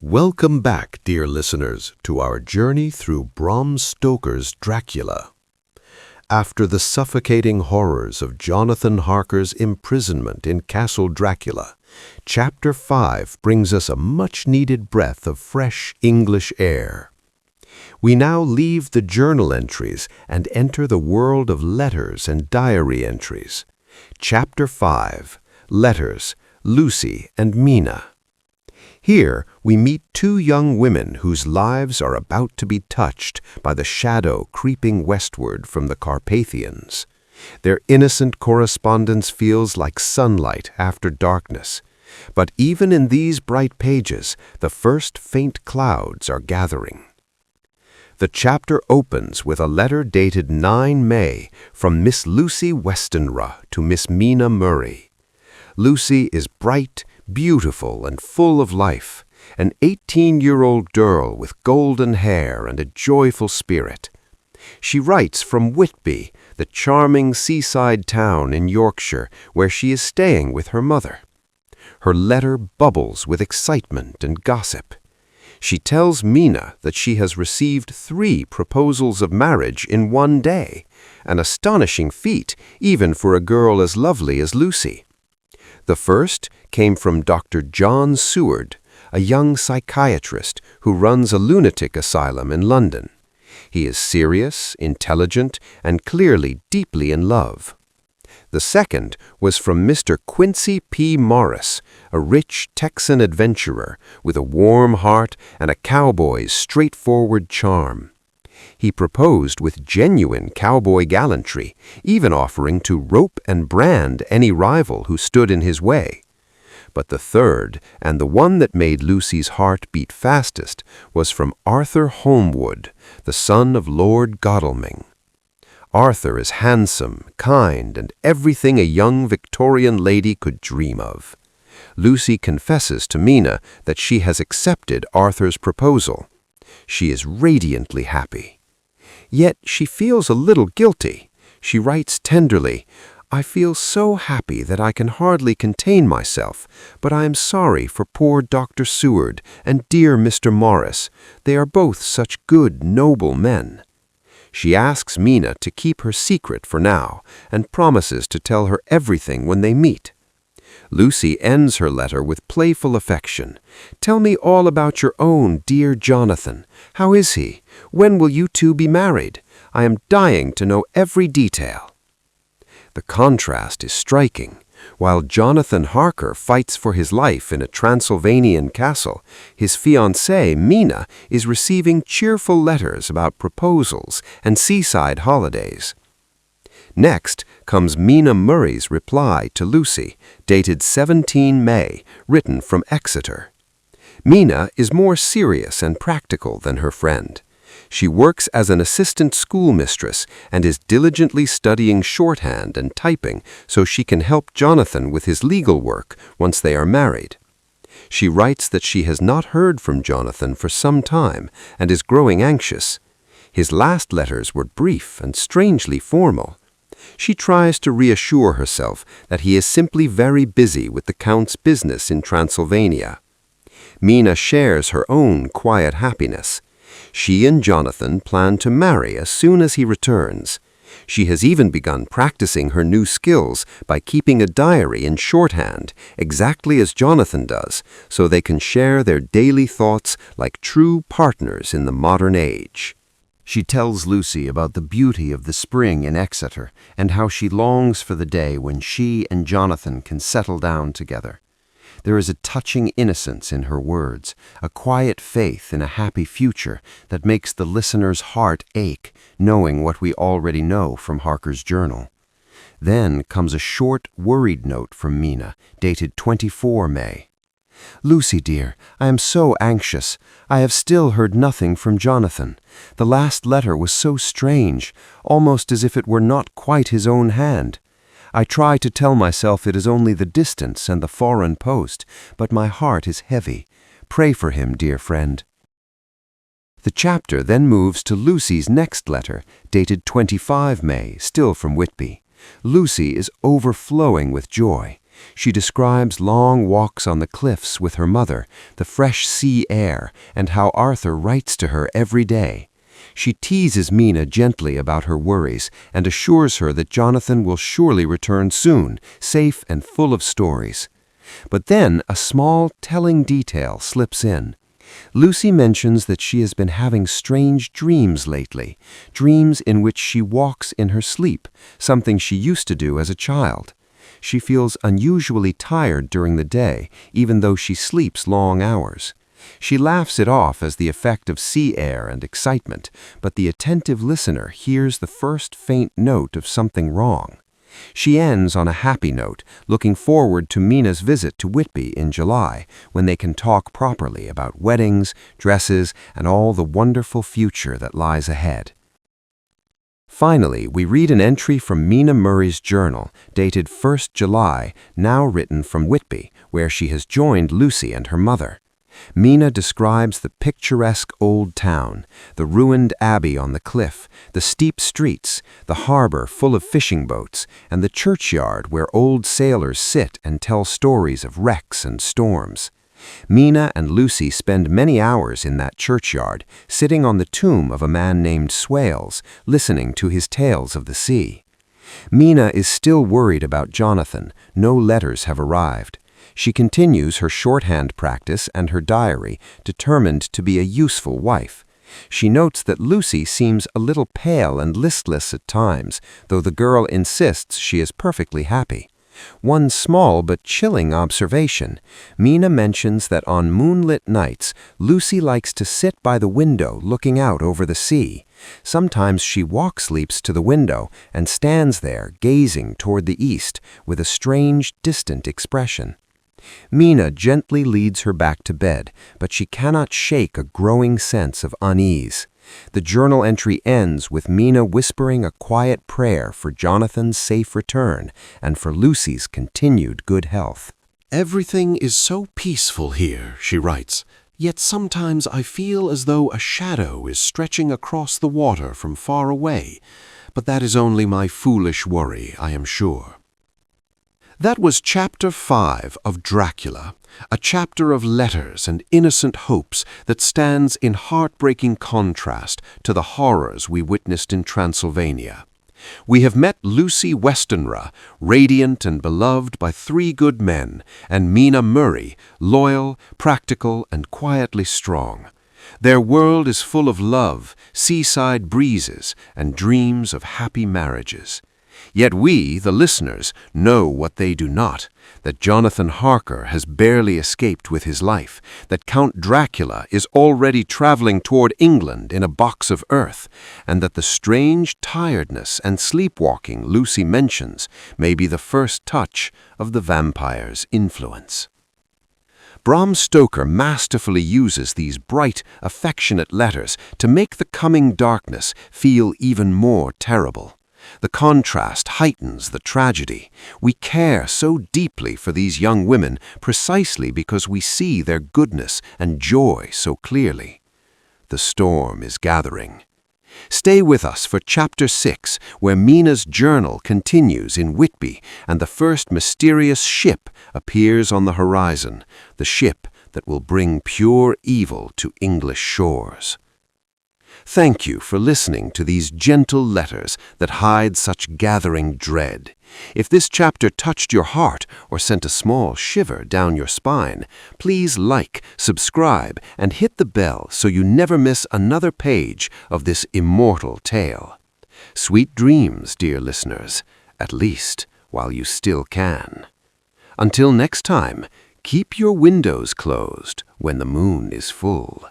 Welcome back, dear listeners, to our journey through Bram Stoker's Dracula. After the suffocating horrors of Jonathan Harker's imprisonment in Castle Dracula, Chapter 5 brings us a much-needed breath of fresh English air. We now leave the journal entries and enter the world of letters and diary entries. Chapter 5, Letters, Lucy and Mina. Here, we meet two young women whose lives are about to be touched by the shadow creeping westward from the Carpathians. Their innocent correspondence feels like sunlight after darkness. But even in these bright pages, the first faint clouds are gathering. The chapter opens with a letter dated 9 May from Miss Lucy Westenra to Miss Mina Murray. Lucy is bright, beautiful, and full of life, an 18-year-old girl with golden hair and a joyful spirit. She writes from Whitby, the charming seaside town in Yorkshire, where she is staying with her mother. Her letter bubbles with excitement and gossip. She tells Mina that she has received 3 proposals of marriage in one day, an astonishing feat even for a girl as lovely as Lucy. The first came from Dr. John Seward, a young psychiatrist who runs a lunatic asylum in London. He is serious, intelligent, and clearly deeply in love. The second was from Mr. Quincy P. Morris, a rich Texan adventurer with a warm heart and a cowboy's straightforward charm. He proposed with genuine cowboy gallantry, even offering to rope and brand any rival who stood in his way. But the third, and the one that made Lucy's heart beat fastest, was from Arthur Holmwood, the son of Lord Godalming. Arthur is handsome, kind, and everything a young Victorian lady could dream of. Lucy confesses to Mina that she has accepted Arthur's proposal. She is radiantly happy. Yet she feels a little guilty. She writes tenderly, "I feel so happy that I can hardly contain myself, but I am sorry for poor Dr. Seward and dear Mr. Morris. They are both such good, noble men." She asks Mina to keep her secret for now and promises to tell her everything when they meet. Lucy ends her letter with playful affection. "Tell me all about your own dear Jonathan. How is he? When will you two be married? I am dying to know every detail." The contrast is striking. While Jonathan Harker fights for his life in a Transylvanian castle, his fiancée, Mina, is receiving cheerful letters about proposals and seaside holidays. Next comes Mina Murray's reply to Lucy, dated 17 May, written from Exeter. Mina is more serious and practical than her friend. She works as an assistant schoolmistress and is diligently studying shorthand and typing so she can help Jonathan with his legal work once they are married. She writes that she has not heard from Jonathan for some time and is growing anxious. His last letters were brief and strangely formal. She tries to reassure herself that he is simply very busy with the Count's business in Transylvania. Mina shares her own quiet happiness. She and Jonathan plan to marry as soon as he returns. She has even begun practicing her new skills by keeping a diary in shorthand, exactly as Jonathan does, so they can share their daily thoughts like true partners in the modern age. She tells Lucy about the beauty of the spring in Exeter and how she longs for the day when she and Jonathan can settle down together. There is a touching innocence in her words, a quiet faith in a happy future that makes the listener's heart ache, knowing what we already know from Harker's journal. Then comes a short, worried note from Mina, dated 24 May. "Lucy, dear, I am so anxious. I have still heard nothing from Jonathan. The last letter was so strange, almost as if it were not quite his own hand. I try to tell myself it is only the distance and the foreign post, but my heart is heavy. Pray for him, dear friend." The chapter then moves to Lucy's next letter, dated 25 May, still from Whitby. Lucy is overflowing with joy. She describes long walks on the cliffs with her mother, the fresh sea air, and how Arthur writes to her every day. She teases Mina gently about her worries and assures her that Jonathan will surely return soon, safe and full of stories. But then a small, telling detail slips in. Lucy mentions that she has been having strange dreams lately, dreams in which she walks in her sleep, something she used to do as a child. She feels unusually tired during the day, even though she sleeps long hours. She laughs it off as the effect of sea air and excitement, but the attentive listener hears the first faint note of something wrong. She ends on a happy note, looking forward to Mina's visit to Whitby in July, when they can talk properly about weddings, dresses, and all the wonderful future that lies ahead. Finally, we read an entry from Mina Murray's journal, dated 1st July, now written from Whitby, where she has joined Lucy and her mother. Mina describes the picturesque old town, the ruined abbey on the cliff, the steep streets, the harbor full of fishing boats, and the churchyard where old sailors sit and tell stories of wrecks and storms. Mina and Lucy spend many hours in that churchyard, sitting on the tomb of a man named Swales, listening to his tales of the sea. Mina is still worried about Jonathan. No letters have arrived. She continues her shorthand practice and her diary, determined to be a useful wife. She notes that Lucy seems a little pale and listless at times, though the girl insists she is perfectly happy. One small but chilling observation: Mina mentions that on moonlit nights, Lucy likes to sit by the window looking out over the sea. Sometimes she walk-sleeps to the window and stands there gazing toward the east with a strange, distant expression. Mina gently leads her back to bed, but she cannot shake a growing sense of unease. The journal entry ends with Mina whispering a quiet prayer for Jonathan's safe return and for Lucy's continued good health. "Everything is so peaceful here," she writes, "yet sometimes I feel as though a shadow is stretching across the water from far away, but that is only my foolish worry, I am sure." That was Chapter 5 of Dracula, a chapter of letters and innocent hopes that stands in heartbreaking contrast to the horrors we witnessed in Transylvania. We have met Lucy Westenra, radiant and beloved by 3 good men, and Mina Murray, loyal, practical, and quietly strong. Their world is full of love, seaside breezes, and dreams of happy marriages. Yet we, the listeners, know what they do not, that Jonathan Harker has barely escaped with his life, that Count Dracula is already traveling toward England in a box of earth, and that the strange tiredness and sleepwalking Lucy mentions may be the first touch of the vampire's influence. Bram Stoker masterfully uses these bright, affectionate letters to make the coming darkness feel even more terrible. The contrast heightens the tragedy. We care so deeply for these young women precisely because we see their goodness and joy so clearly. The storm is gathering. Stay with us for Chapter 6, where Mina's journal continues in Whitby and the first mysterious ship appears on the horizon, the ship that will bring pure evil to English shores. Thank you for listening to these gentle letters that hide such gathering dread. If this chapter touched your heart or sent a small shiver down your spine, please like, subscribe, and hit the bell so you never miss another page of this immortal tale. Sweet dreams, dear listeners, at least while you still can. Until next time, keep your windows closed when the moon is full.